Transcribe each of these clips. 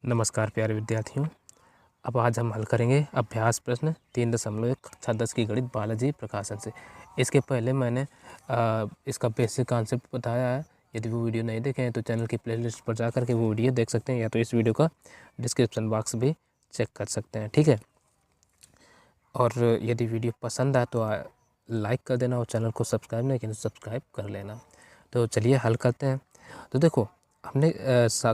नमस्कार प्यारे विद्यार्थियों। अब आज हम हल करेंगे अभ्यास प्रश्न 3.1 कक्षा 10 की गणित बालाजी प्रकाशन से। इसके पहले मैंने इसका बेसिक कॉन्सेप्ट बताया है। यदि वो वीडियो नहीं देखे हैं तो चैनल की प्लेलिस्ट पर जाकर के वो वीडियो देख सकते हैं, या तो इस वीडियो का डिस्क्रिप्शन बॉक्स भी चेक कर सकते हैं, ठीक है। और यदि वीडियो पसंद आए तो लाइक कर देना और चैनल को सब्सक्राइब नहीं किया तो सब्सक्राइब कर लेना। तो चलिए हल करते हैं। तो देखो, हमने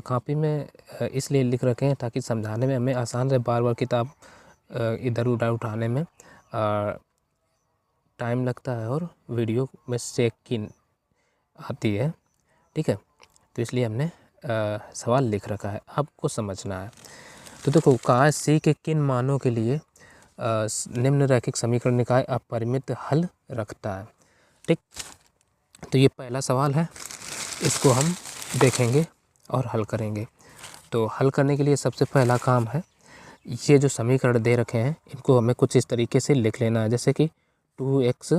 कापी में इसलिए लिख रखे हैं ताकि समझाने में हमें आसान रहे। बार बार किताब इधर उधर उठाने में टाइम लगता है और वीडियो में चेकिंग आती है, ठीक है। तो इसलिए हमने सवाल लिख रखा है, आपको समझना है। तो देखो, कहा है सी के किन मानों के लिए निम्न रैखिक समीकरण निकाय अपरिमित हल रखता है, ठीक। तो ये पहला सवाल है, इसको हम देखेंगे और हल करेंगे। तो हल करने के लिए सबसे पहला काम है, ये जो समीकरण दे रखे हैं इनको हमें कुछ इस तरीके से लिख लेना है, जैसे कि 2x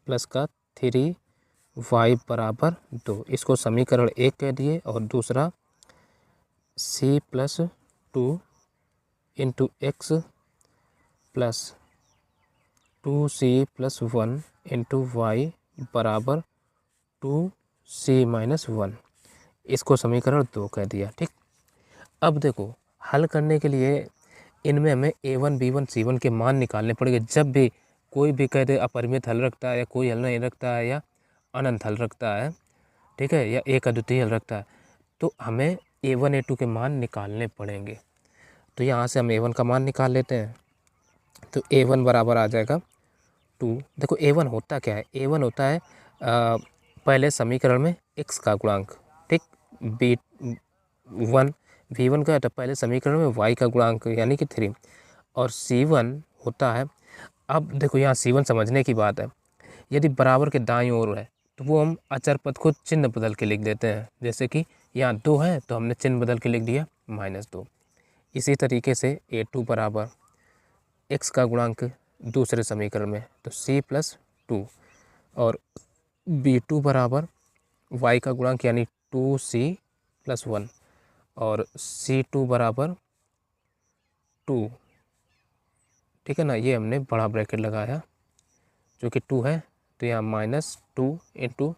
प्लस का 3y बराबर 2, इसको समीकरण 1 कह दिए। और दूसरा c plus 2 into x plus 2c plus 1 into Y बराबर 2c माइनस 1, इसको समीकरण 2 कह दिया, ठीक। अब देखो, हल करने के लिए इनमें हमें a1 b1 c1 के मान निकालने पड़ेंगे। जब भी कोई भी कह दे अपरिमित हल रखता है, या कोई हल नहीं रखता है, या अनंत हल रखता है, ठीक है, या एक अद्वितीय हल रखता है, तो हमें a1 a2 के मान निकालने पड़ेंगे। तो यहाँ से हम a1 का मान निकाल लेते हैं। तो a1 बराबर आ जाएगा 2। देखो a1 होता क्या है, a1 होता है पहले समीकरण में x का गुणांक, ठीक। b1 v1 का होता है पहले समीकरण में y का गुणांक यानी कि 3। और c1 होता है, अब देखो यहाँ c1 समझने की बात है, यदि बराबर के दाईं ओर है तो वो हम अचर पद को चिन्ह बदल के लिख देते हैं। जैसे कि यहाँ 2 है तो हमने चिन्ह बदल के लिख दिया -2। इसी तरीके से a2 बराबर x का गुणांक दूसरे समीकरण में तो c प्लस 2, और b2 बराबर y का गुणांक यानी 2c प्लस 1, और c2 बराबर 2, ठीक है ना। ये हमने बड़ा ब्रैकेट लगाया जो कि 2 है, तो यहाँ -2 इंटू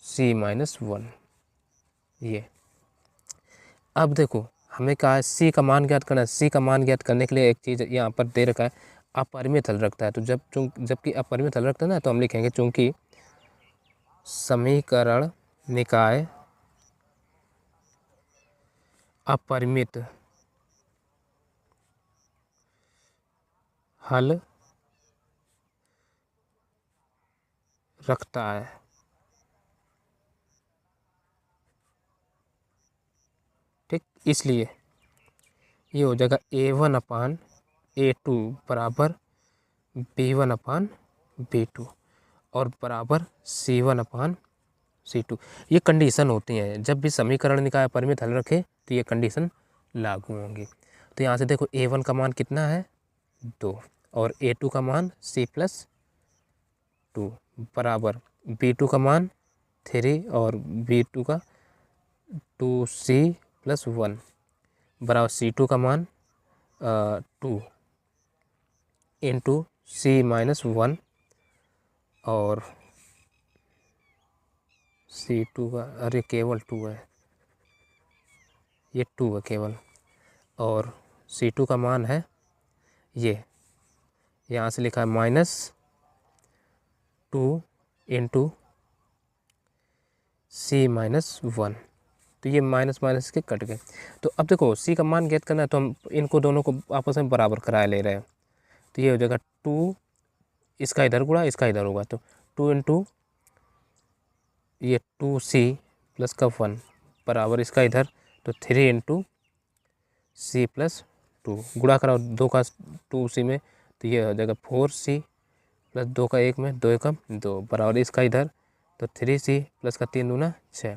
c माइनस 1। ये अब देखो, हमें कहा है c का मान ज्ञात करना है। c का मान ज्ञात करने के लिए एक चीज़ यहाँ पर दे रखा है, अपरिमित हल रखता है। तो जबकि अपरिमित हल रखता है ना, तो हम लिखेंगे चूंकि समीकरण निकाय अपरिमित हल रखता है, ठीक। इसलिए ये हो जाएगा a1 अपान a2 बराबर b1 अपान b2 और बराबर c1 अपान c2। ये कंडीशन होती हैं, जब भी समीकरण निकाय अपरिमित हल रखे तो ये कंडीशन लागू होंगी। तो यहाँ से देखो a1 का मान कितना है 2, और a2 का मान c प्लस 2 बराबर b2 का मान 3 और b2 का 2c प्लस 1 बराबर c2 का मान 2 इंटू c माइनस 1, और c2 का, अरे केवल 2 है, ये 2 है केवल, और c2 का मान है ये, यहाँ से लिखा है -2 इंटू c माइनस 1। तो ये माइनस के कट गए। तो अब देखो, c का मान ज्ञात करना है तो हम इनको दोनों को आपस में बराबर कराए ले रहे हैं। तो ये हो जाएगा 2, इसका इधर गुणा इसका इधर होगा, तो 2 इंटू ये 2c प्लस का 1 बराबर इसका इधर, तो 3 इंटू c प्लस 2 गुणा कराओ 2 का 2c में, तो ये हो जाएगा 4c प्लस 2 का 1 में, 2 एकम 2 बराबर इसका इधर, तो 3c प्लस का 3 दूना 6,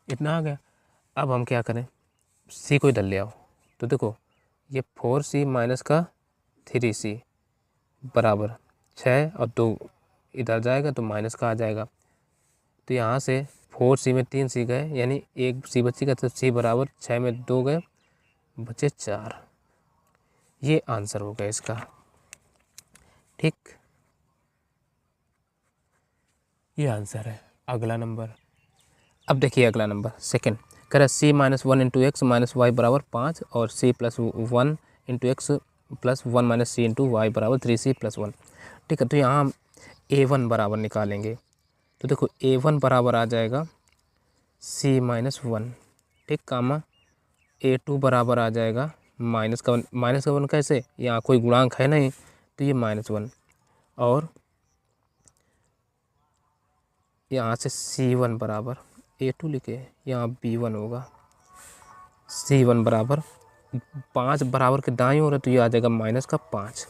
इतना आ गया। अब हम क्या करें, c को इधर ले आओ, तो देखो ये 4c माइनस का 3c बराबर 6, और 2 इधर जाएगा तो माइनस का आ जाएगा। तो यहाँ से 4c में 3c गए, यानी एक c बची का, तो c बराबर 6 में 2 गए, बचे 4। ये आंसर हो गया इसका। ठीक, ये आंसर है। अगला नंबर, अब देखिए अगला नंबर सेकंड कह रहा है c minus 1 into x minus y बराबर 5 और c plus 1 into x plus 1 minus c into Y बराबर 3c प्लस 1। ठीक है, तो यहाँ हम a1 बराबर निकालेंगे। तो देखो a1 बराबर आ जाएगा c माइनस 1, ठीक, कामा a2 बराबर आ जाएगा माइनस का 1 कैसे, यहाँ कोई गुणांक है नहीं तो ये -1, और यहाँ से c1 बराबर a2 लिखे, यहाँ b1 होगा c1 बराबर 5 बराबर के दाईं ओर है तो ये आ जाएगा -5।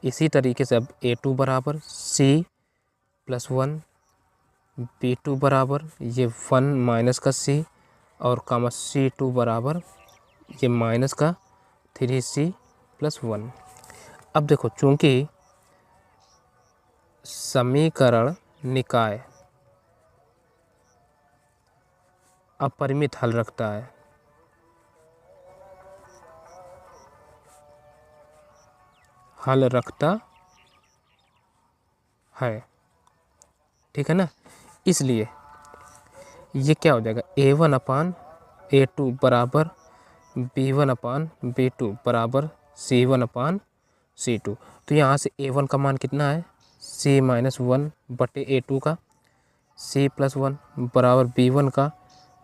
इसी तरीके से अब a2 बराबर c प्लस 1, b2 बराबर ये 1 माइनस का c और कामा c2 बराबर ये माइनस का 3c प्लस 1। अब देखो चूंकि समीकरण निकाय अपरिमित हल रखता है, ठीक है ना, इसलिए ये क्या हो जाएगा a1 अपान a2 बराबर b1 अपान b2 बराबर c1 अपान c2। तो यहाँ से a1 का मान कितना है c माइनस 1 बटे a2 का c प्लस 1 बराबर b1 का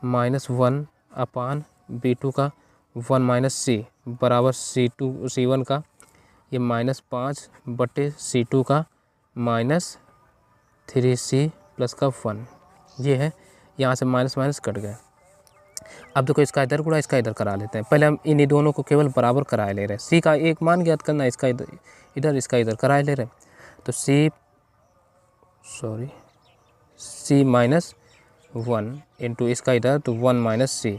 -1 अपान b2 का 1 माइनस c बराबर c1 का ये -5 बटे c2 का -3c प्लस का 1। ये है, यहाँ से माइनस कट गए। अब देखो इसका इधर गुणा इसका इधर करा लेते हैं। पहले हम इन्हीं दोनों को केवल बराबर कराए ले रहे हैं। c का एक मान ज्ञात करना है, इसका इधर इसका इधर कराए ले रहे हैं। तो c माइनस 1 इंटू इसका इधर तो 1 माइनस c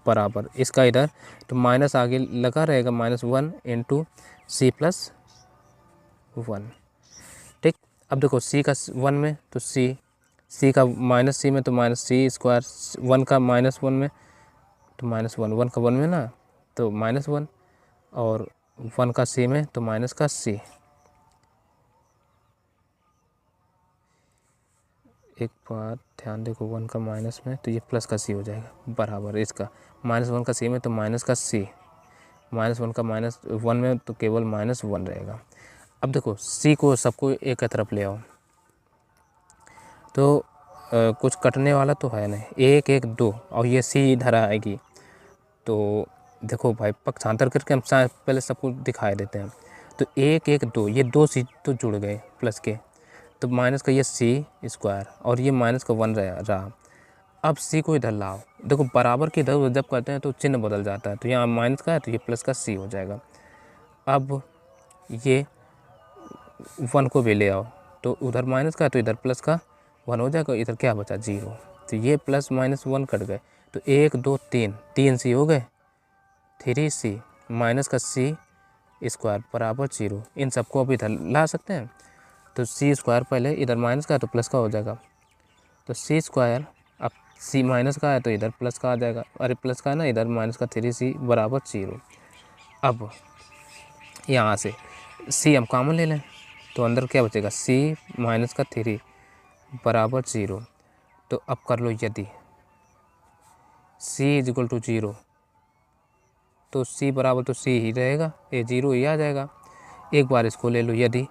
बराबर इसका इधर तो माइनस आगे लगा रहेगा -1 इंटू c प्लस 1। ठीक, अब देखो c का 1 में तो c का -c में तो -c², 1 का -1 में तो -1, 1 का 1 में ना तो -1 और 1 का c में तो माइनस का c। एक बात ध्यान देखो, 1 का माइनस में तो ये प्लस का c हो जाएगा बराबर इसका -1 का c में तो माइनस का c, -1 का -1 में तो केवल -1 रहेगा। अब देखो c को सबको एक तरफ ले आओ तो कुछ कटने वाला तो है नहीं, 1 1 2 और ये c इधर आएगी। तो देखो भाई पक्षांतर करके हम पहले सबको दिखाई देते हैं। तो 1 1 2 ये 2 c तो जुड़ गए प्लस के, तो माइनस का ये c² और ये माइनस का 1 रहा। अब c को इधर लाओ, देखो बराबर के इधर जब करते हैं तो चिन्ह बदल जाता है, तो यहाँ माइनस का है तो ये प्लस का c हो जाएगा। अब ये 1 को भी ले आओ तो उधर माइनस का है तो इधर प्लस का 1 हो जाएगा, इधर क्या बचा 0। तो ये प्लस -1 कट गए तो 1 2 3 c हो गए, 3c माइनस का c² बराबर 0। इन सबको अब इधर ला सकते हैं तो c² पहले इधर माइनस का है तो प्लस का हो जाएगा, तो c² अब c माइनस का है तो इधर प्लस का आ जाएगा, अरे प्लस का है ना, इधर माइनस का 3c बराबर 0। अब यहाँ से c हम कॉमन ले लें तो अंदर क्या बचेगा c माइनस का 3 बराबर 0। तो अब कर लो यदि c = 0 तो c बराबर तो c ही रहेगा, ये 0 ही आ जाएगा। एक बार इसको ले लो, यदि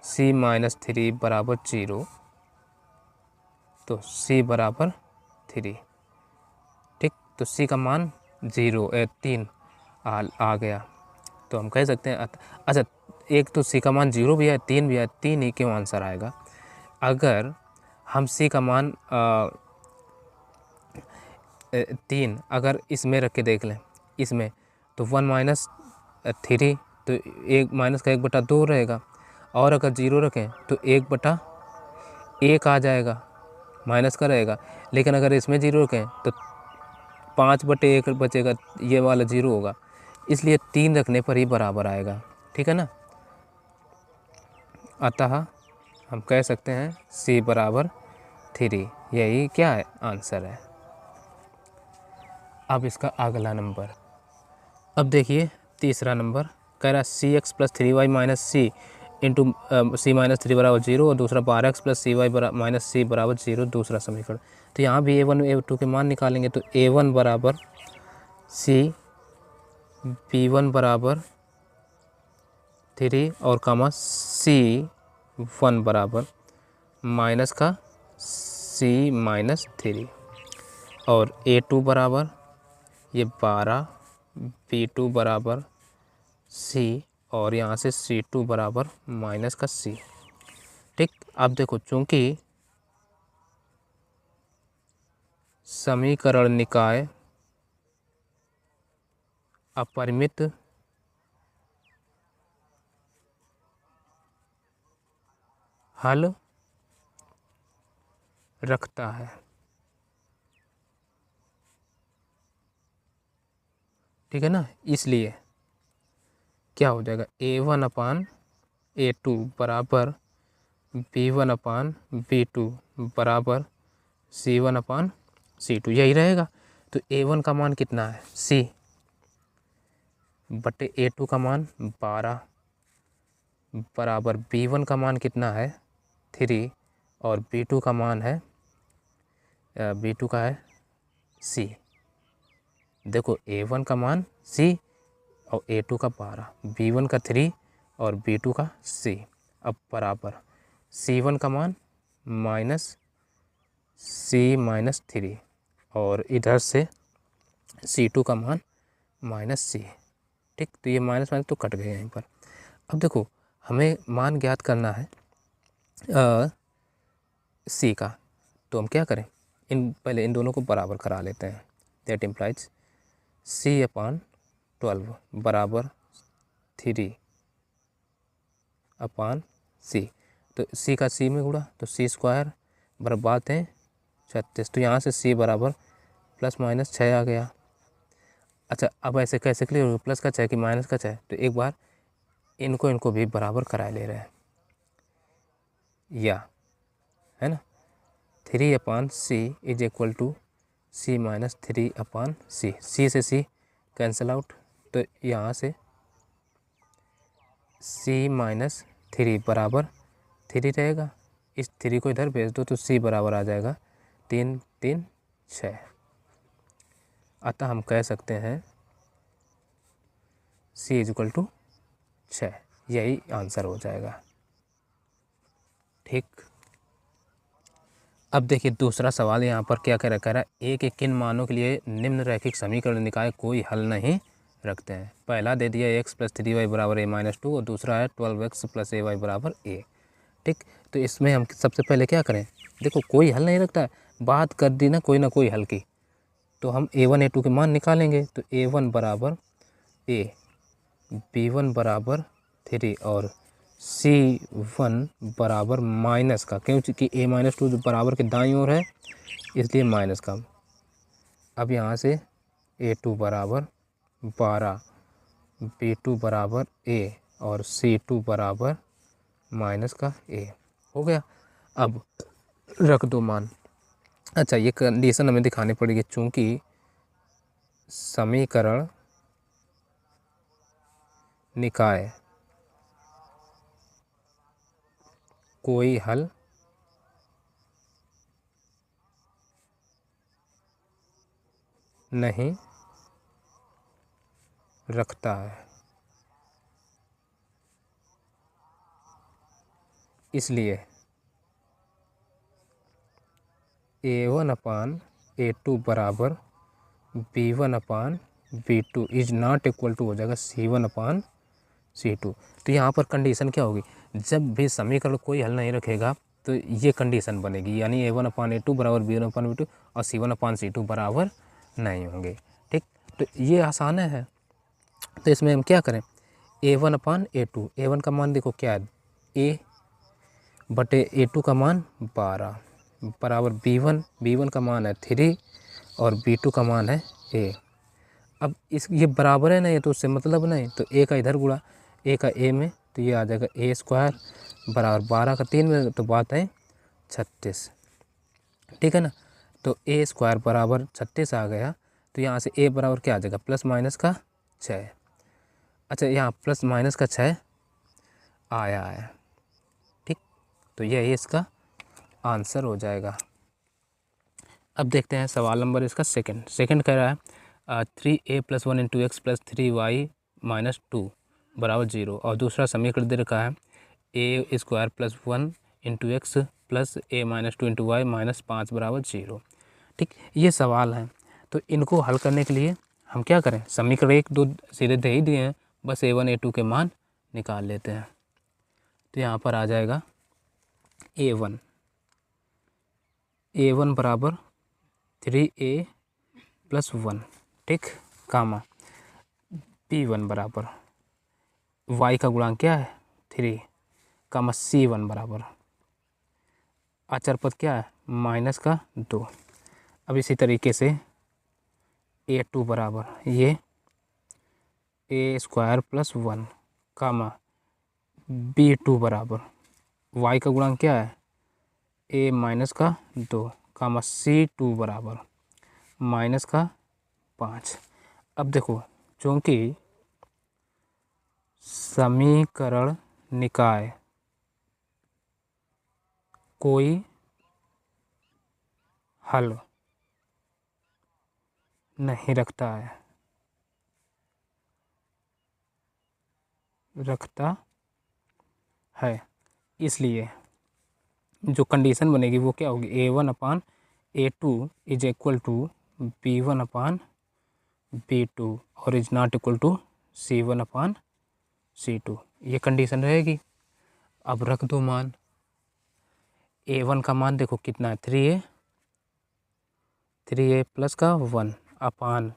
c माइनस 3 बराबर 0 तो c बराबर 3। ठीक, तो c का मान 3 आ गया। तो हम कह सकते हैं अच्छा, एक तो c का मान 0 भी है 3 भी है, 3 ही क्यों आंसर आएगा। अगर हम c का मान 3 अगर इसमें रख के देख लें, इसमें तो 1 माइनस 3 तो 1 माइनस का 1/2 रहेगा, और अगर 0 रखें तो 1/1 आ जाएगा, माइनस का रहेगा। लेकिन अगर इसमें 0 रखें तो 5/1 बचेगा, ये वाला 0 होगा, इसलिए 3 रखने पर ही बराबर आएगा। ठीक है ना, अतः हम कह सकते हैं c बराबर 3, यही क्या है आंसर है। अब इसका अगला नंबर, अब देखिए तीसरा नंबर कह रहा है सी x plus 3y minus c into सी माइनस 3 बराबर 0 और दूसरा 12x प्लस सी वाई माइनस सी बराबर 0 दूसरा समीकरण। तो यहाँ भी a1 a2 के मान निकालेंगे तो a1 बराबर सी, b1 बराबर 3 और कामा c1 बराबर माइनस का c माइनस 3 और a2 बराबर ये 12, b2 बराबर c और यहाँ से c2 बराबर माइनस का c। ठीक, अब देखो चूंकि समीकरण निकाय अपरिमित हल रखता है, ठीक है ना, इसलिए क्या हो जाएगा a1 अपान a2 बराबर b1 अपान b2 बराबर c1 अपान c2, यही रहेगा। तो a1 का मान कितना है c बटे a2 का मान 12 बराबर b1 का मान कितना है 3 और b2 का मान है b2 का है c। देखो a1 का मान c और a2 का 12, b1 का 3 और b2 का c। अब बराबर c1 का मान माइनस c माइनस 3 और इधर से c2 का मान माइनस c। ठीक, तो ये माइनस माइनस तो कट गए यहीं पर। अब देखो हमें मान ज्ञात करना है c का, तो हम क्या करें, पहले इन दोनों को बराबर करा लेते हैं। दैट इम्प्लाइज c अपान 12 बराबर 3 अपान c। तो c का c में गुणा तो c स्क्वायर बराबर बात है 36। तो यहाँ से c बराबर प्लस माइनस 6 आ गया। अच्छा, अब ऐसे कैसे क्लियर होगा, प्लस का 6 कि माइनस का 6? तो एक बार इनको भी बराबर करा ले रहे हैं, या है ना, 3 upon c is equal to c minus 3 upon c. C से सी कैंसिल आउट, तो यहाँ से सी माइनस 3 बराबर 3 रहेगा। इस 3 को इधर भेज दो तो सी बराबर आ जाएगा 3 3 6। अतः हम कह सकते हैं सी इज इक्वल टू 6, यही आंसर हो जाएगा। ठीक, अब देखिए दूसरा सवाल यहाँ पर क्या कह रहा है, ए के किन मानों के लिए निम्न रैखिक समीकरण निकाय कोई हल नहीं रखते हैं। पहला दे दिया x प्लस 3y बराबर a माइनस 2 और दूसरा है 12x प्लस ay बराबर a। ठीक, तो इसमें हम सबसे पहले क्या करें, देखो कोई हल नहीं रखता है, बात कर दी ना कोई हल की, तो हम a1 a2 के मान निकालेंगे। तो a1 बराबर a, b1 बराबर 3 और c1 बराबर माइनस का, क्योंकि a माइनस 2 बराबर के दाईं ओर है इसलिए माइनस का। अब यहाँ से a2 बराबर 12, b2 बराबर a और c2 बराबर माइनस का a हो गया। अब रख दो मान। अच्छा, ये कंडीशन हमें दिखानी पड़ेगी, चूँकि समीकरण निकाय कोई हल नहीं रखता है, इसलिए a1 अपान a2 बराबर b1 upon b2 is not equal to हो जाएगा c1 अपान c2। तो यहाँ पर कंडीशन क्या होगी, जब भी समीकरण कोई हल नहीं रखेगा तो ये कंडीशन बनेगी, यानी a1 अपान a2 बराबर b1 अपान b2 और c1 अपान c2 बराबर नहीं होंगे। ठीक, तो ये आसान है। तो इसमें हम क्या करें, a1 अपान a2, a1 का मान देखो क्या है a बटे a2 का मान 12 बराबर b1 का मान है 3 और b2 का मान है a। अब इस ये बराबर है ना, ये तो उससे मतलब नहीं, तो a का इधर गुणा a का a में, तो ये आ जाएगा a स्क्वायर बराबर 12 का 3 में, तो बात है 36। ठीक है ना, तो a स्क्वायर बराबर 36 आ गया। तो यहाँ से ए बराबर क्या आ जाएगा, प्लस माइनस का 6। अच्छा, यहाँ प्लस माइनस का 6 आया है, ठीक। तो यही इसका आंसर हो जाएगा। अब देखते हैं सवाल नंबर इसका सेकंड कह रहा है 3a + 1 × x + 3y - 2 बराबर 0। और दूसरा समीकरण दे रखा है a² + 1 × x + a - 2 × y - 5 बराबर 0। ठीक, ये सवाल है। तो इनको हल करने के लिए हम क्या करें, समीकरण 1 2 सीधे दे ही दिए हैं, बस a1 a2 के मान निकाल लेते हैं। तो यहाँ पर आ जाएगा a1 बराबर 3a + 1, ठीक, कामा b1 बराबर y का गुणांक क्या है 3, कामा c1 बराबर अचर पद क्या है माइनस का 2। अब इसी तरीके से a2 बराबर ये a² + 1, कामा b2 बराबर y का गुणांक क्या है a - का 2, कामा c2 बराबर माइनस का 5। अब देखो, चूँकि समीकरण निकाय कोई हल नहीं रखता है, इसलिए जो कंडीशन बनेगी वो क्या होगी, a1/a2 = b1/b2 और is not equal to c1/c2, ये कंडीशन रहेगी। अब रख दो मान, a1 का मान देखो कितना है 3a + का 1 अपान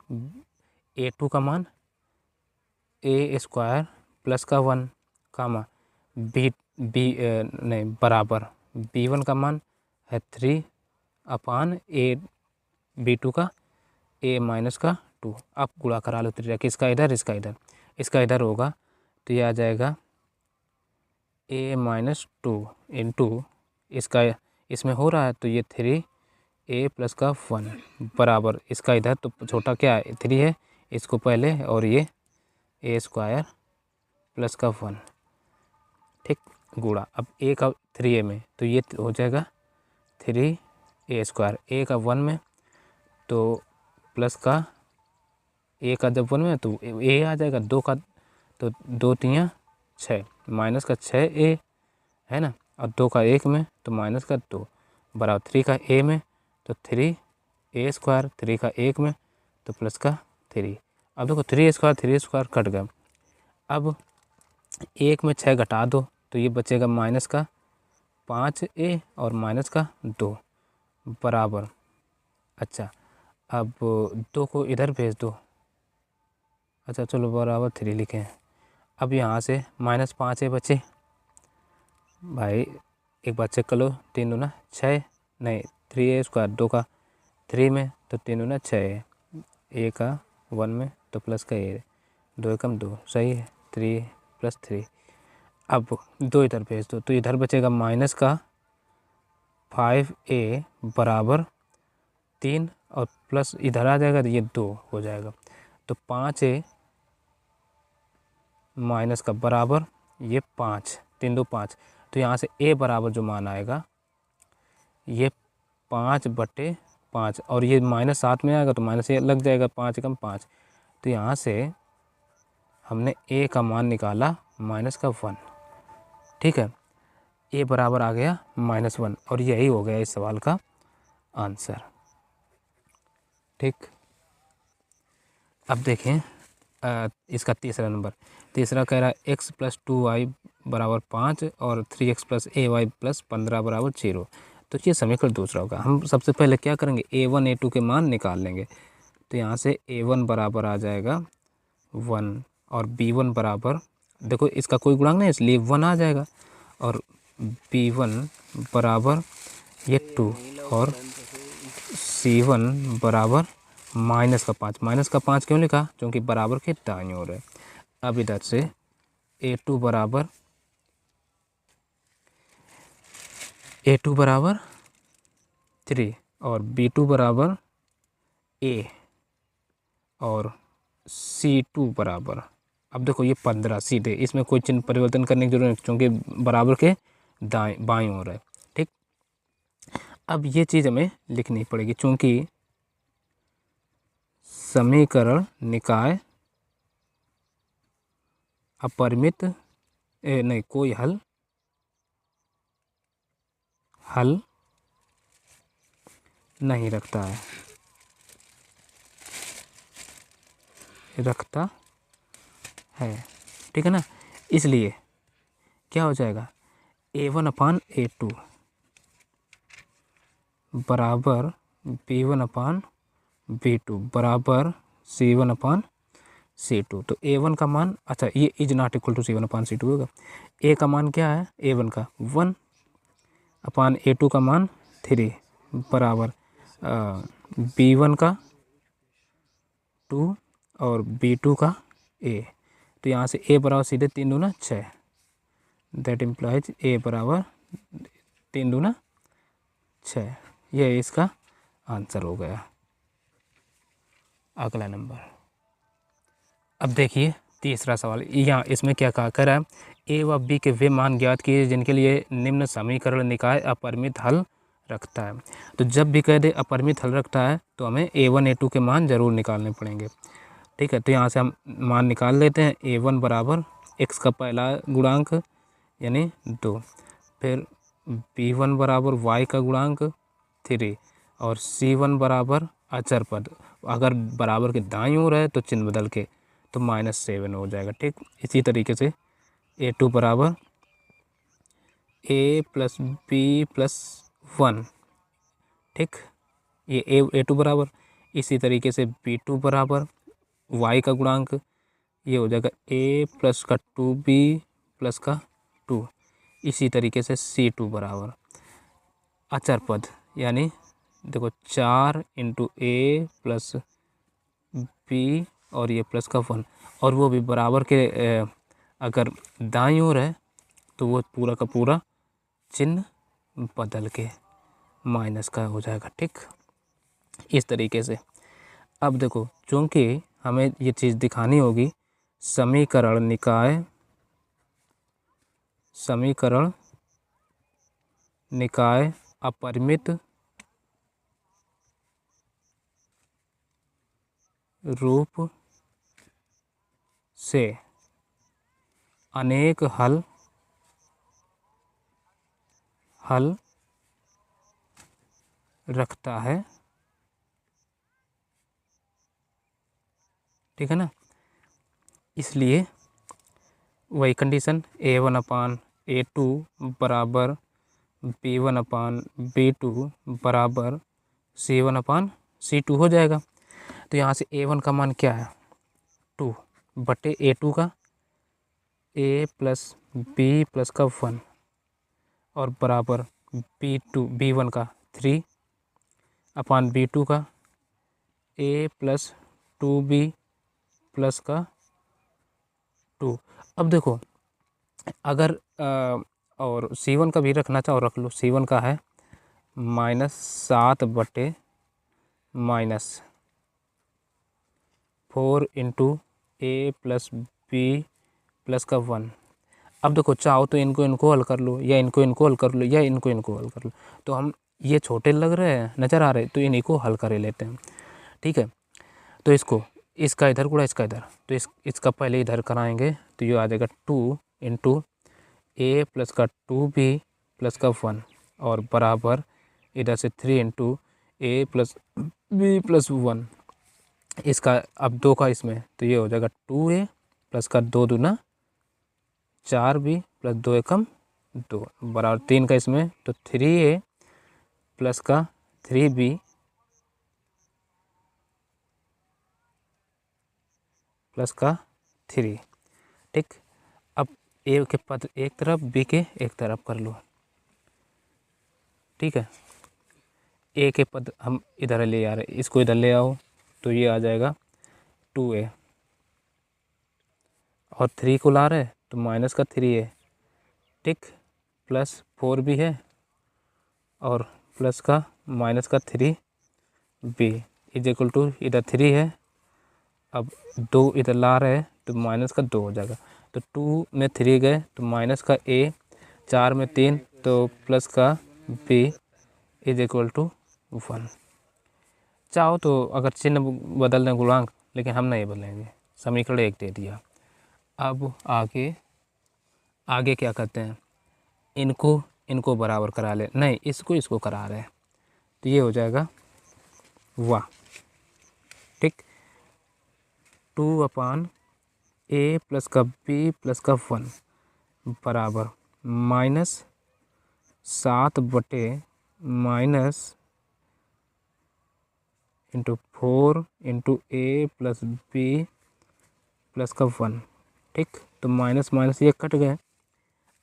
a2 का मान a² + का 1, कामा नहीं बराबर b1 का मान है 3 अपान b2 का a - का 2। अब गुणा करा लो 3, किसका इधर इसका इधर होगा, तो ये आ जाएगा a - 2 इंटू इसका इसमें हो रहा है, तो ये 3a + का 1 बराबर इसका इधर, तो छोटा क्या है 3 है, इसको पहले, और ये a² + का 1, ठीक, गुणा। अब a का 3a में, तो ये हो जाएगा 3a², a का 1 में तो प्लस का a का जब 1 में तो a आ जाएगा, 2 का तो 2 × 3 = 6, माइनस का 6a है ना, और 2 का 1 में तो माइनस का 2 बराबर 3 का a में तो 3a², 3 का 1 में तो प्लस का 3। अब देखो 3a² कट गया, अब 1 में 6 घटा दो तो ये बचेगा माइनस का 5a और माइनस का 2 बराबर, अच्छा अब 2 को इधर भेज दो, अच्छा चलो बराबर 3 लिखे हैं। अब यहाँ से -5a बचे, भाई एक बार चेक कर लो, 3 दूना 6, नहीं 3a², 2 का 3 में तो 3 दूना 6, a का 1 में तो प्लस का a, 2 एकम 2, सही है, 3 + 3। अब 2 इधर भेज दो तो इधर बचेगा माइनस का 5a बराबर 3 और प्लस इधर आ जाएगा तो ये 2 हो जाएगा, तो 5a माइनस का बराबर ये 5, 3 2 5, तो यहाँ से a बराबर जो मान आएगा ये 5/5, और ये माइनस साथ में आएगा तो माइनस ये लग जाएगा, 5 एकम 5, तो यहाँ से हमने a का मान निकाला -1, ठीक है, a बराबर आ गया -1 और यही हो गया इस सवाल का आंसर, ठीक। अब देखें इसका तीसरा कह रहा है x + 2y = 5 और 3x + ay + 15 = 0। तो ये समीकरण दूसरा होगा। हम सबसे पहले क्या करेंगे, a1 a2 के मान निकाल लेंगे। तो यहाँ से a1 बराबर आ जाएगा 1 और b1 बराबर, देखो इसका कोई गुणांक नहीं इसलिए 1 आ जाएगा, और b1 बराबर ये 2 और c1 बराबर -5। -5 क्यों लिखा, क्योंकि बराबर के दाईं ओर है। अब इधर से a2 बराबर 3 और b2 बराबर a और C2 बराबर, अब देखो ये 15 सीधे, इसमें कोई चिन्ह परिवर्तन करने की जरूरत नहीं क्योंकि बराबर के दाएं बाएं ओर है। ठीक, अब ये चीज़ हमें लिखनी पड़ेगी चूँकि समीकरण निकाय अपरिमित नहीं कोई हल नहीं रखता है, ठीक है ना। इसलिए क्या हो जाएगा, A1/A2 बराबर B1/B2 बराबर C1/C2। तो A1 का मान, अच्छा ये is not equal to C1/C2 होगा। A का मान क्या है, A1 का 1/A2 का मान 3 बराबर B1 का 2 और B2 का A। तो यहाँ से A बराबर सीधे 3 दूना 6, दैट इम्प्लाइज A बराबर 3 दूना 6। यह इसका आंसर हो गया। अगला नंबर, अब देखिए तीसरा सवाल, यहाँ इसमें क्या कहा कर रहा है, ए व बी के वे मान ज्ञात किए जिनके लिए निम्न समीकरण निकाय अपरिमित हल रखता है। तो जब भी कह दे अपरिमित हल रखता है तो हमें A1 A2 के मान ज़रूर निकालने पड़ेंगे। ठीक है, तो यहाँ से हम मान निकाल लेते हैं। A1 बराबर x का पहला गुणांक यानी 2, फिर B1 बराबर y का गुणांक 3 और C1 बराबर अचर पद, अगर बराबर के दाईं ओर है तो चिन्ह बदल के तो -7 हो जाएगा। ठीक, इसी तरीके से A2 बराबर A + B + 1। ठीक, ये A2 बराबर, इसी तरीके से B2 बराबर y का गुणांक, ये हो जाएगा A + का 2B + का 2। इसी तरीके से C2 बराबर अचर पद, यानी देखो 4 × A + B और ये प्लस का 1, और वो भी बराबर के अगर दाईं ओर है तो वो पूरा का पूरा चिन्ह बदल के माइनस का हो जाएगा। ठीक, इस तरीके से। अब देखो चूँकि हमें ये चीज़ दिखानी होगी, समीकरण निकाय अपरिमित रूप से अनेक हल रखता है। ठीक है ना, इसलिए वही कंडीशन A1/A2 बराबर B1/B2 बराबर C1/C2 हो जाएगा। तो यहाँ से A1 का मान क्या है, 2 बटे A2 का A + B + का 1 और बराबर B1 का 3/B2 का A + 2B + का 2। अब देखो अगर और C1 का भी रखना चाहो रख लो। C1 का है -7 बटे -4 × A + B + का 1। अब देखो चाहो तो इनको हल कर लो, या इनको हल कर लो, या इनको हल कर लो। तो हम ये छोटे लग रहे हैं, नज़र आ रहे, तो इन्हीं को हल कर लेते हैं। ठीक है, तो इसका इधर गुणा इसका इधर, तो इसका पहले इधर कराएंगे तो ये आ जाएगा 2 × A + का 2B + का 1 और बराबर इधर से 3 × A + B + 1। इसका अब 2 का इसमें तो ये हो जाएगा 2A + का 2 दूना 4B + 2 एकम 2 बराबर 3 का इसमें तो 3A + का 3B + का 3। ठीक, अब A के पद एक तरफ, B के एक तरफ कर लो। ठीक है, A के पद हम इधर ले आ रहे, इसको इधर ले आओ तो ये आ जाएगा 2A और 3 को ला रहे तो माइनस का 3A। ठीक, प्लस 4 भी है और प्लस का माइनस का 3B इज इक्वल टू इधर 3 है अब 2 इधर ला रहे हैं तो माइनस का 2 हो जाएगा, तो 2 में 3 गए तो माइनस का a, 4 में 3 तो प्लस का b इज इक्वल टू 1। चाहो तो अगर चिन्ह बदल दें गुणांक, लेकिन हम नहीं बदलेंगे, समीकरण 1 दे दिया। अब आगे क्या करते हैं, इनको बराबर करा ले, नहीं इसको करा रहे हैं, तो ये हो जाएगा वाह, ठीक। 2/a प्लस का b प्लस का 1 बराबर -7 बटे minus into 4 into a plus b plus का 1, ठीक। तो माइनस माइनस ये कट गए।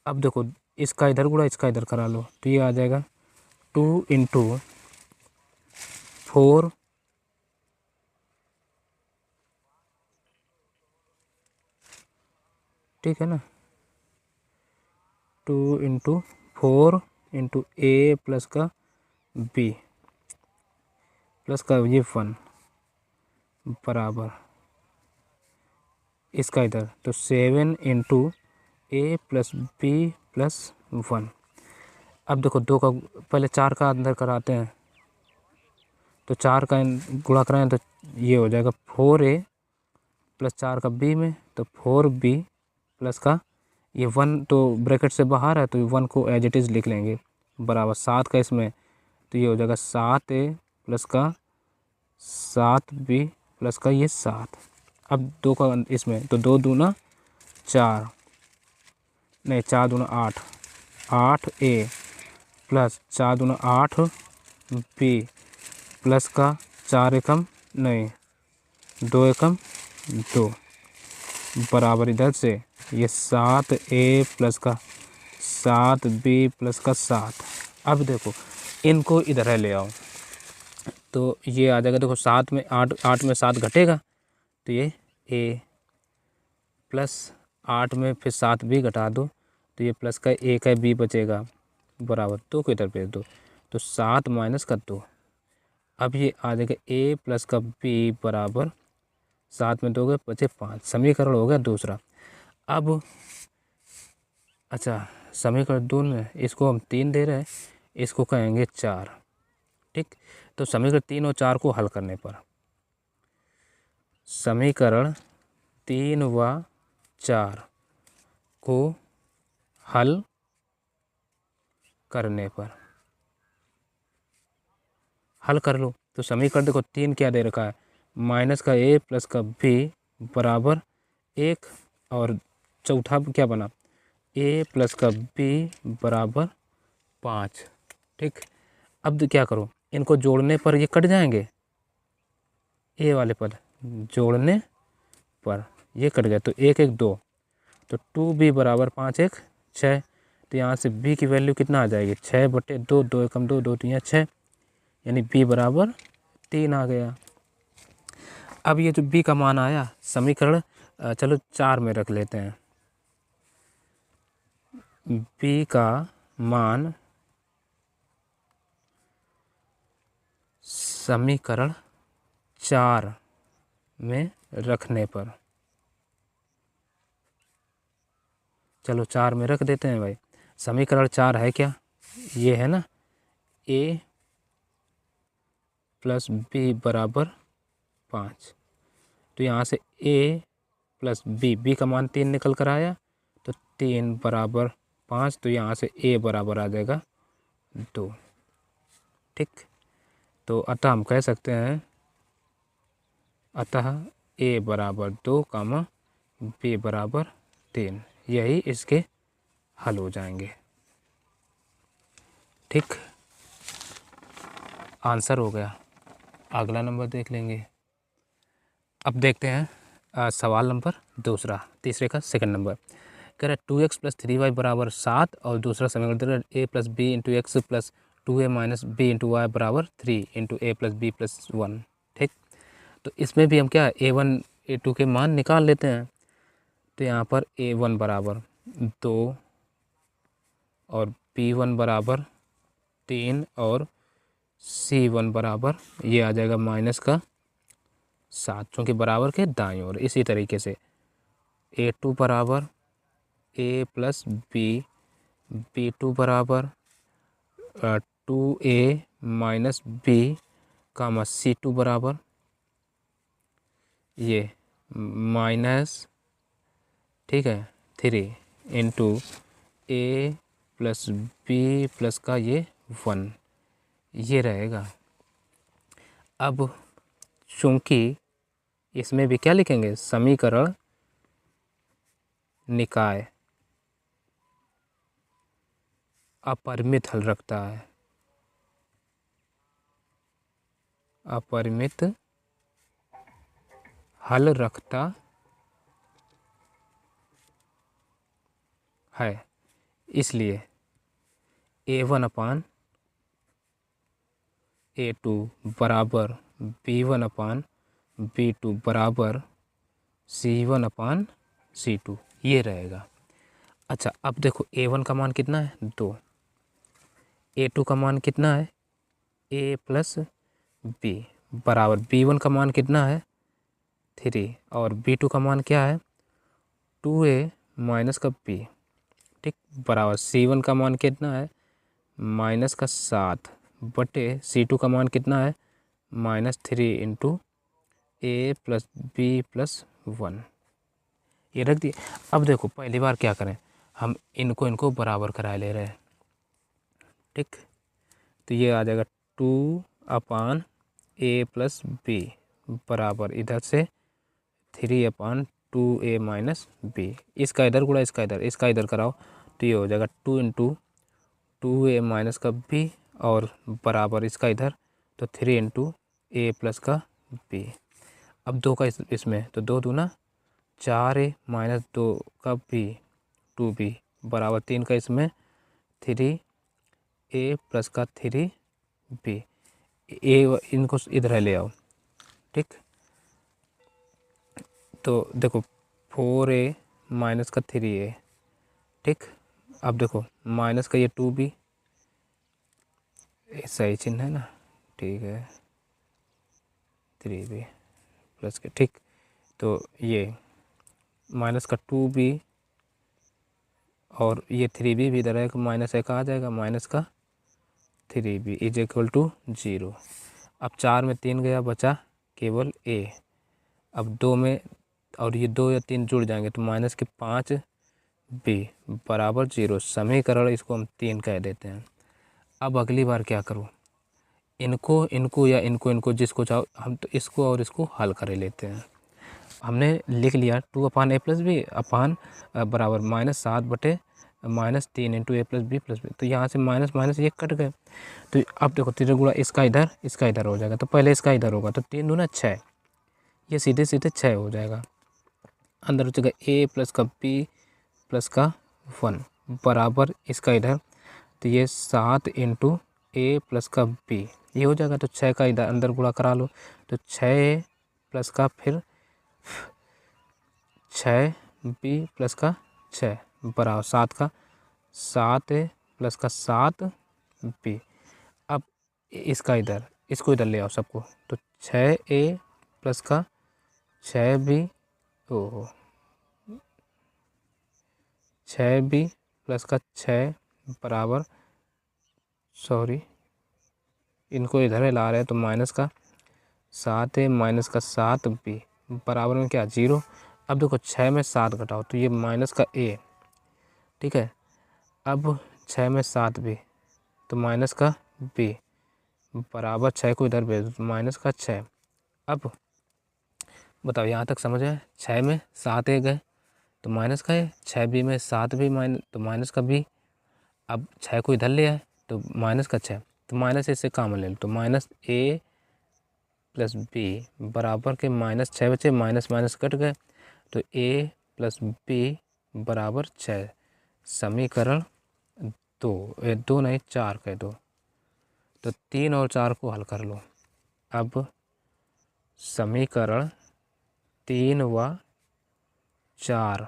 अब देखो इसका इधर गुणा इसका इधर करा लो, तो ये आ जाएगा 2 इंटू 4 ठीक है ना, 2 इंटू 4 इंटू a प्लस का b प्लस का ये 1 बराबर इसका इधर, तो 7 into a plus b plus 1। अब देखो 2 का पहले 4 का अंदर कराते हैं, तो 4 का गुणा कराएं तो ये हो जाएगा 4a प्लस 4 का b में, तो 4b प्लस का ये 1 तो ब्रैकेट से बाहर है, तो 1 को एज इट इज़ लिख लेंगे बराबर 7 का इसमें, तो ये हो जाएगा 7a प्लस का 7b प्लस का ये 7। अब 2 का इसमें, तो 2 दूना 4, नहीं 4 दूना 8, 8a प्लस 4 दूना 8b प्लस का 4 एकम नहीं 2 एकम 2 बराबर इधर से ये 7a प्लस का 7b प्लस का 7। अब देखो इनको इधर ले आओ, तो ये आ जाएगा, देखो 7 में 8 में 7 घटेगा, तो ये a प्लस 8 में फिर 7b घटा दो, तो ये प्लस का a का b बचेगा बराबर 2 को इधर भेज दो, तो 7 माइनस का 2। अब ये आ जाएगा a प्लस का b बराबर 7 में 2 गए बचे 5। समीकरण हो गया दूसरा। अब अच्छा समीकरण 2 में इसको हम 3 दे रहे हैं, इसको कहेंगे 4, ठीक। तो समीकरण 3 और 4 को हल करने पर, समीकरण 3 व 4 को हल करने पर हल कर लो, तो समीकरण देखो 3 क्या दे रखा है, माइनस का a प्लस का b बराबर 1, और चौथा क्या बना a प्लस का b बराबर 5, ठीक। अब क्या करो, इनको जोड़ने पर ये कट जाएंगे, a वाले पद जोड़ने पर ये कट गए, तो 1 1 2, तो 2b बराबर 5 1 6, तो यहाँ से b की वैल्यू कितना आ जाएगी 6 बटे 2, 2 एकम 2, 2 3 6, यानी b बराबर 3 आ गया। अब ये जो b का मान आया, समीकरण चलो 4 में रख लेते हैं, b का मान समीकरण 4 में रखने पर, चलो 4 में रख देते हैं भाई। समीकरण 4 है क्या, ये है ना a प्लस b बराबर 5, तो यहाँ से a प्लस b का मान 3 निकल कर आया, तो 3 बराबर 5, तो यहाँ से a बराबर आ जाएगा 2, ठीक। तो अतः हम कह सकते हैं, अतः a बराबर 2 कामा b बराबर 3, यही इसके हल हो जाएंगे, ठीक। आंसर हो गया। अगला नंबर देख लेंगे। अब देखते हैं सवाल नंबर दूसरा, तीसरे का सेकंड नंबर। कह रहा है 2x प्लस 3y बराबर 7, और दूसरा समीकरण दे रहा है a plus B into x plus 2a minus B into Y बराबर 3 इंटू a प्लस बी प्लस 1, ठीक। तो इसमें भी हम क्या a1 a2 के मान निकाल लेते हैं, तो यहाँ पर a1 बराबर 2 और b1 बराबर 3 और c1 बराबर ये आ जाएगा माइनस का 7, चूँकि बराबर के दाईं ओर। इसी तरीके से A2 बराबर A प्लस बी, B2 बराबर 2A minus B comma C2 बराबर ये माइनस, ठीक है, 3 इंटू A प्लस बी प्लस का ये 1, ये रहेगा। अब चूँकि इसमें भी क्या लिखेंगे, समीकरण निकाय अपरिमित हल रखता है, अपरिमित हल रखता है, इसलिए A1 अपान A2 बराबर B1 अपान B2 बराबर C1 अपान C2, ये रहेगा। अच्छा, अब देखो A1 का मान कितना है, 2, A2 का मान कितना है, A प्लस बी बराबर B1 का मान कितना है, 3, और B2 का मान क्या है, 2A माइनस का B, ठीक, बराबर C1 का मान कितना है, माइनस का 7 बटे C2 का मान कितना है, -3 इंटू A प्लस बी प्लस 1, ये रख दिए। अब देखो पहली बार क्या करें, हम इनको बराबर करा ले रहे हैं, ठीक, तो ये आ जाएगा 2 अपान A प्लस बी बराबर इधर से 3 अपान 2A माइनस बी, इसका इधर गुणा इसका इधर कराओ तो ये हो जाएगा 2 इंटू 2A माइनस का बी और बराबर इसका इधर तो 3 इंटू A प्लस का बी। अब 2 का इसमें तो 2 दूना 4A माइनस 2 का बी 2B बराबर 3 का इसमें 3A प्लस का 3B, ए इनको इधर ले आओ, ठीक, तो देखो 4A माइनस का 3A, ठीक, अब देखो माइनस का ये 2B, सही चिन्ह है ना, ठीक है, 3B प्लस के, ठीक, तो ये माइनस का 2B और ये 3B भी इधर है, माइनस एक आ जाएगा, माइनस का 3B इज इक्वल टू 0। अब 4 में 3 गया, बचा केवल A। अब 2 में और ये 2 या 3 जुड़ जाएंगे तो माइनस के 5B बराबर 0, समीकरण इसको हम 3 कह देते हैं। अब अगली बार क्या करूँ, इनको या इनको जिसको चाहो, हम तो इसको और इसको हल कर लेते हैं। हमने लिख लिया 2 अपान A प्लस बी अपान बराबर -7 बटे -3 इंटू A प्लस बी, तो यहाँ से माइनस माइनस ये कट गए, तो अब देखो 3 गुणा इसका इधर हो जाएगा, तो पहले इसका इधर होगा, तो 3 दूना 6, ये सीधे 6 हो जाएगा, अंदर हो जाएगा A प्लस का B प्लस का 1 बराबर इसका इधर, तो ये 7 इंटू A प्लस का B, ये हो जाएगा, तो 6 का इधर अंदर गुणा करा लो, तो 6A प्लस का फिर 6B प्लस का 6 बराबर 7 का 7A प्लस का 7B। अब इसका इसको इधर ले आओ सबको, तो 6A प्लस का 6B, ओहो 6B प्लस का 6 बराबर, सॉरी इनको इधर ला रहे हैं, तो माइनस का 7A माइनस का 7B बराबर में क्या 0। अब देखो 6 में 7 घटाओ तो ये माइनस का A, ठीक है, अब 6 में 7B तो माइनस का B बराबर 6 को इधर भेज दो, माइनस का 6। अब बताओ यहाँ तक समझ आए, 6 में 7A गए तो माइनस का है, 6B में 7B माइनस तो माइनस का B, अब 6 को इधर ले आए तो माइनस का 6, तो माइनस इससे कॉमन ले लो, तो माइनस A प्लस B बराबर के -6 बचे, माइनस माइनस कट गए, तो A प्लस B बराबर 6, समीकरण 2 नहीं 4 कह दो, तो 3 और 4 को हल कर लो। अब समीकरण 3 व 4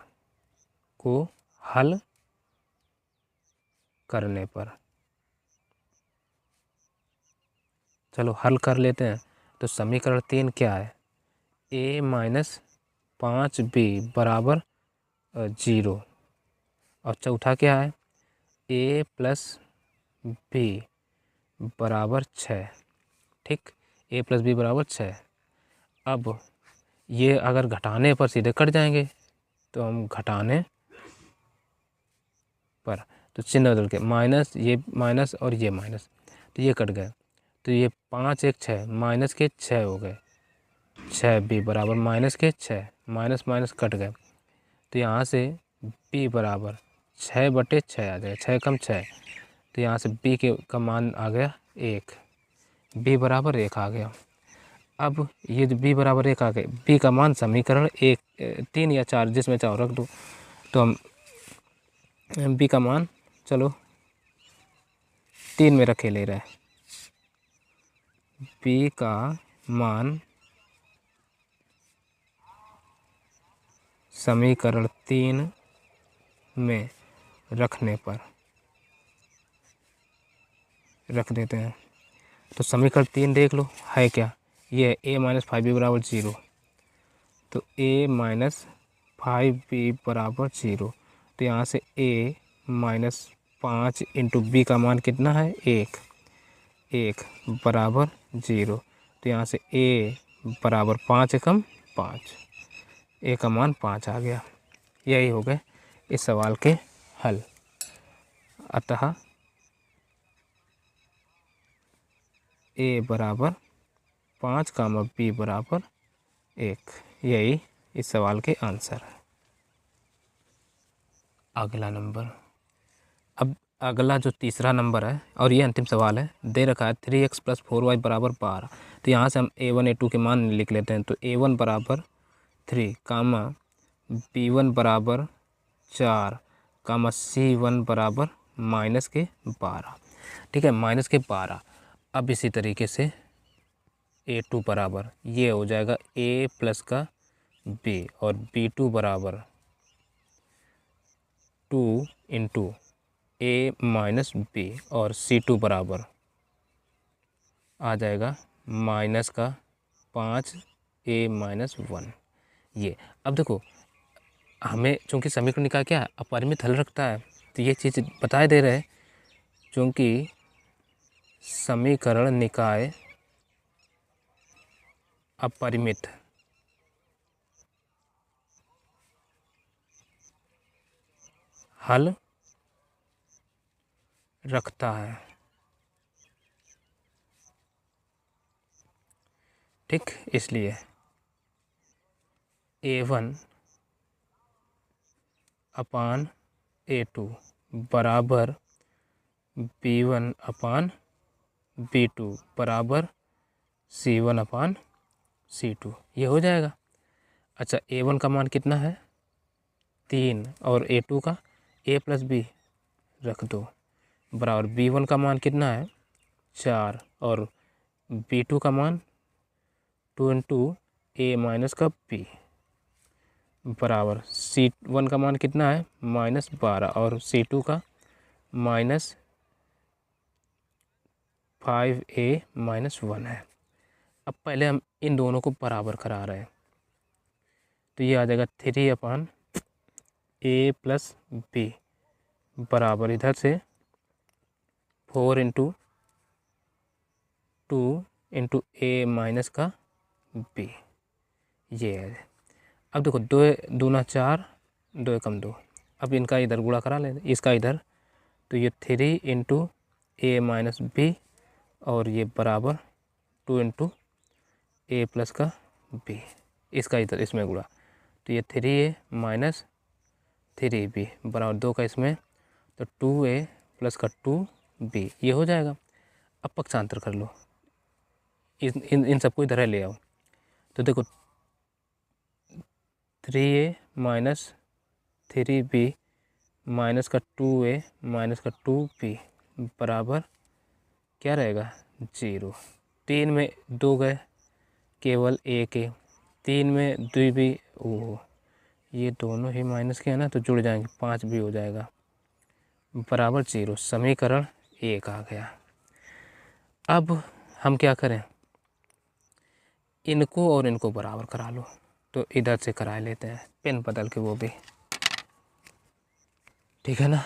को हल करने पर, चलो हल कर लेते हैं। तो समीकरण 3 क्या है, a माइनस 5b बराबर 0। और चौथा क्या है, a प्लस b बराबर 6। ठीक, a प्लस बी बराबर 6। अब ये अगर घटाने पर सीधे कट जाएंगे, तो हम घटाने पर तो चिन्ह बदल के माइनस, ये माइनस और ये माइनस, तो ये कट गए। तो ये 5 1 6 माइनस के 6 हो गए। 6b बराबर माइनस के 6, माइनस माइनस कट गए। तो यहाँ से b बराबर 6/6 आ जाएगा, 6 कम 6। तो यहाँ से b का मान आ गया 1, b बराबर 1 आ गया। अब ये जो b बराबर 1 आ गए, b का मान समीकरण 1 3 या 4 जिसमें चाहो रख दो। तो हम b का मान चलो 3 में रखे ले रहे हैं। b का मान समीकरण 3 में रखने पर रख देते हैं। तो समीकरण 3 देख लो है क्या, ये है a माइनस 5b बराबर 0। तो a माइनस 5b बराबर 0। तो यहाँ से a माइनस 5 इंटू बी का मान कितना है, 1 बराबर 0। तो यहाँ से a बराबर 5 एकम 5, a का मान 5 आ गया। यही हो गए इस सवाल के हल। अतः a बराबर 5 कामा b बराबर 1, यही इस सवाल के आंसर है। अगला नंबर, अब अगला जो तीसरा नंबर है और ये अंतिम सवाल है, दे रखा है 3x प्लस 4y बराबर 12। तो यहाँ से हम a1 a2 के मान लिख लेते हैं। तो a1 बराबर 3 कामा b1 बराबर 4 कामा c1 बराबर माइनस के 12। ठीक है, माइनस के 12। अब इसी तरीके से a2 बराबर ये हो जाएगा a प्लस का b और b2 बराबर 2 इंटू a माइनस b और c2 बराबर आ जाएगा माइनस का 5 a माइनस 1। ये अब देखो, हमें चूँकि समीकरण निकाल क्या है, अपरिमित हल रखता है, तो ये चीज़ बताए दे रहे हैं। चूँकि समीकरण निकाय अपरिमित हल रखता है। ठीक, इसलिए a1 अपान a2 बराबर b1 अपान b2 बराबर c1 अपान c2, ये हो जाएगा। अच्छा, a1 का मान कितना है 3 और a2 का a प्लस बी रख दो बराबर b1 का मान कितना है 4 और b2 का मान 2 इंटू a माइनस का b बराबर c1 का मान कितना है -12 और c2 का -5a माइनस 1 है। अब पहले हम इन दोनों को बराबर करा रहे हैं। तो ये आ जाएगा 3 अपान a प्लस बी बराबर इधर से 4 इंटू 2 इंटू a माइनस का b, ये है। अब देखो 2 दूना 4, 2 एकम 2। अब इनका इधर गुणा करा लें, इसका इधर, तो ये 3 इंटू a माइनस बी और ये बराबर 2 इंटू a प्लस का b, इसका इधर इसमें गुणा। तो ये 3a माइनस 3b बराबर 2 का इसमें, तो 2a प्लस का 2b, ये हो जाएगा। अब पक्षांतर कर लो, इन सबको इधर ले आओ। तो देखो 3a माइनस 3b माइनस का 2a माइनस का 2b बराबर क्या रहेगा 0। 3 में 2 गए, केवल a के, 3 में 2 भी, ओह ये दोनों ही माइनस के हैं ना, तो जुड़ जाएंगे, 5 भी हो जाएगा बराबर 0। समीकरण 1 आ गया। अब हम क्या करें, इनको और इनको बराबर करा लो। तो इधर से करा लेते हैं पेन बदल के, वो भी ठीक है ना।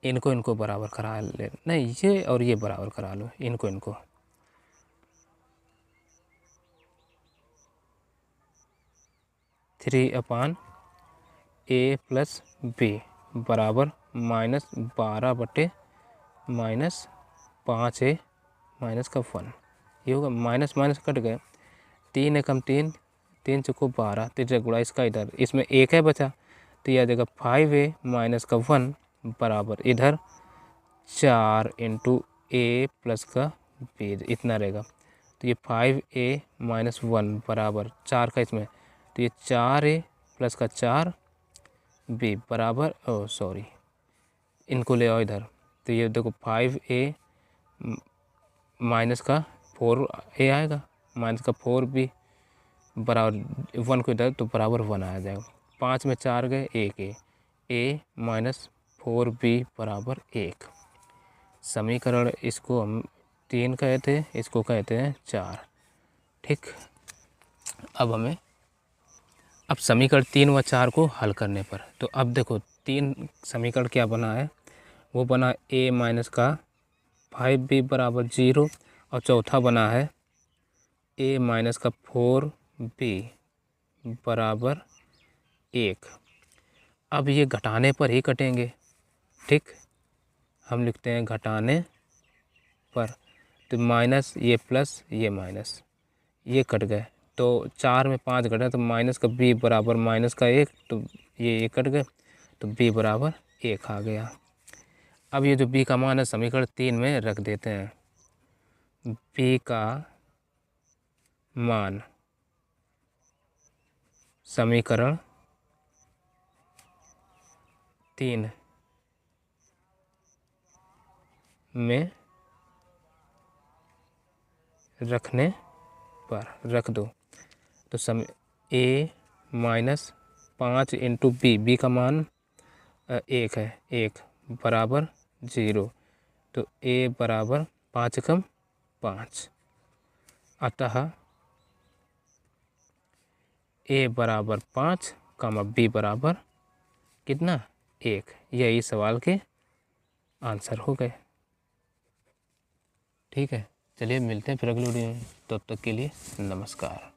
इनको इनको बराबर करा ले, नहीं ये और ये बराबर करा लो, इनको इनको। थ्री अपान ए प्लस बी बराबर -12/-5a माइनस का 1। ये होगा माइनस माइनस कट गए, 3 एकम 3, 3 चौको 12, 3 से गुणा इसका इधर, इसमें 1 है बचा, तो यह आ जाएगा 5a माइनस का 1 बराबर इधर 4 इंटू ए प्लस का बी, इतना रहेगा। तो ये 5a माइनस 1 बराबर 4 का इसमें, तो ये 4a प्लस का 4b बराबर, ओ सॉरी इनको ले आओ इधर, तो ये देखो 5a माइनस का 4a आएगा, माइनस का 4b बराबर 1 को इधर, तो बराबर 1 आ जाएगा। 5 में 4 गए, 1 a माइनस 4b बराबर 1। समीकरण इसको हम 3 कहते हैं, इसको कहते हैं 4। ठीक, अब समीकरण 3 व 4 को हल करने पर, तो अब देखो 3 समीकरण क्या बना है, वो बना a माइनस का 5b बराबर 0, और चौथा बना है a माइनस का 4b बराबर 1। अब ये घटाने पर ही कटेंगे, ठीक, हम लिखते हैं घटाने पर, तो माइनस ये प्लस ये माइनस, ये कट गए, तो 4 में 5 घटा, तो माइनस का b बराबर माइनस का 1, तो ये कट गए, तो b बराबर 1 आ गया। अब ये जो b का मान है समीकरण 3 में रख देते हैं। b का मान समीकरण 3 में रखने पर रख दो, तो a माइनस 5 इंटू b का मान 1 है, 1 बराबर 0, तो a बराबर 5 कम 5, अतः a बराबर 5 कमा b बराबर कितना 1। यही सवाल के आंसर हो गए। ठीक है, चलिए मिलते हैं फिर अगले वीडियो में, तब तक के लिए नमस्कार।